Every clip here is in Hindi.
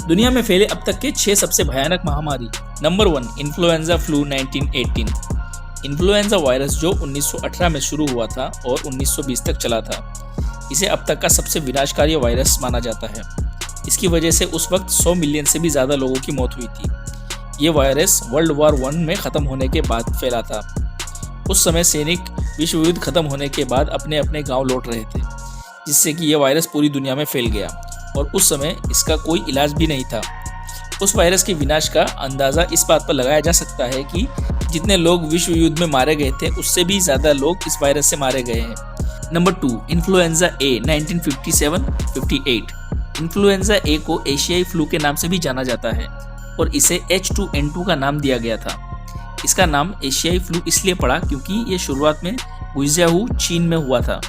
दुनिया में फैले अब तक के 6 सबसे भयानक महामारी। Number 1, influenza flu 1918। Influenza virus जो 1918 में शुरू हुआ था और 1920 तक चला था, इसे अब तक का सबसे विनाशकारी वायरस माना जाता है। इसकी वजह से उस वक्त 100 मिलियन से भी ज़्यादा लोगों की मौत हुई थी। ये वायरस वर्ल्ड वॉर 1 में ख़त्म होने के बाद फैला था। उस समय सैनिक विश्व युद्ध खत्म होने के बाद अपने अपने गांव लौट रहे थे, जिससे कि यह वायरस पूरी दुनिया में फैल गया और उस समय इसका कोई इलाज भी नहीं था। उस वायरस के विनाश का अंदाज़ा इस बात पर लगाया जा सकता है कि जितने लोग विश्व युद्ध में मारे गए थे, उससे भी ज़्यादा लोग इस वायरस से मारे गए हैं। नंबर 2, इन्फ्लुएंजा ए 1957-58। इन्फ्लुएंजा ए को एशियाई फ्लू के नाम से भी जाना जाता है और इसे H2N2 का नाम दिया गया था। इसका नाम एशियाई फ्लू इसलिए पड़ा क्योंकि ये शुरुआत में गुइज़ाऊ चीन में हुआ था।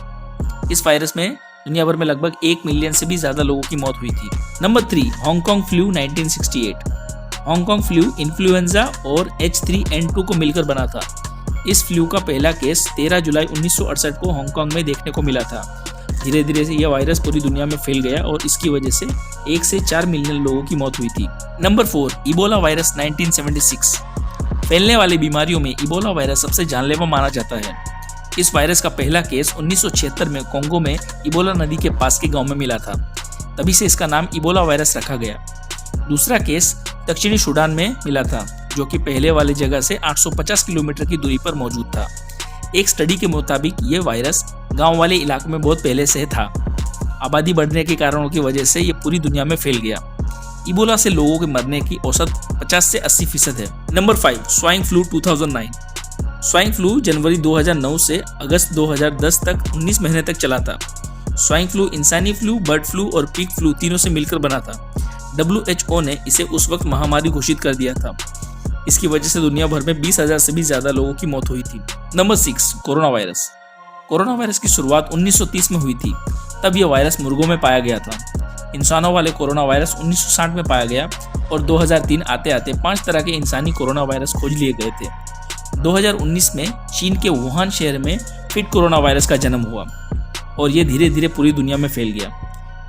इस वायरस में दुनिया भर में लगभग 1 मिलियन से भी ज़्यादा लोगों की मौत हुई थी। Number 3, Hong Kong flu 1968। Hong Kong flu influenza और H3N2 को मिलकर बना था। इस फ्लू का पहला केस 13 जुलाई 1968 को हांगकांग में देखने को मिला था। धीरे धीरे से यह वायरस पूरी दुनिया में फैल गया और इसकी वजह से 1 से 4 मिलियन लोगों की मौत हुई थी। Number 4, Ebola virus 1976। फैलने वाली बीमारियों में इबोला वायरस सबसे जानलेवा माना जाता है। इस वायरस का पहला केस 1976 में कोंगो में इबोला नदी के पास के गांव में मिला था। तभी से इसका नाम इबोला वायरस रखा गया। दूसरा केस दक्षिणी सूडान में मिला था, जो कि पहले वाली जगह से 850 किलोमीटर की दूरी पर मौजूद था। एक स्टडी के मुताबिक ये वायरस गांव वाले इलाकों में बहुत पहले से था। आबादी बढ़ने के कारणों की वजह से ये पूरी दुनिया में फैल गया। इबोला से लोगों के मरने की औसत 50 से 80% है। Number 5, swine flu 2009। Swine flu जनवरी 2009 से अगस्त 2010 तक 19 महीने तक चला था। स्वाइन फ्लू इंसानी फ्लू, बर्ड फ्लू और पिग फ्लू तीनों से मिलकर बना था। WHO ने इसे उस वक्त महामारी घोषित कर दिया था। इसकी वजह से दुनिया भर में 20,000 से भी ज़्यादा लोगों की मौत हुई थी। Number 6, corona virus. Corona virus की शुरुआत 1930 में हुई थी। तब यह वायरस मुर्गों में पाया गया था। इंसानों वाले कोरोना वायरस 1960 में पाया गया और 2003 आते आते 5 तरह के इंसानी कोरोना वायरस खोज लिए गए थे। 2019 में चीन के वुहान शहर में फिट कोरोना वायरस का जन्म हुआ और ये धीरे धीरे पूरी दुनिया में फैल गया।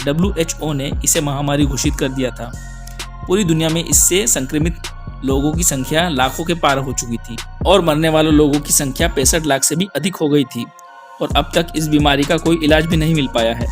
WHO ने इसे महामारी घोषित कर दिया था। पूरी दुनिया में इससे संक्रमित लोगों की संख्या लाखों के पार हो चुकी थी और मरने वाले लोगों की संख्या 65 लाख से भी अधिक हो गई थी और अब तक इस बीमारी का कोई इलाज भी नहीं मिल पाया है।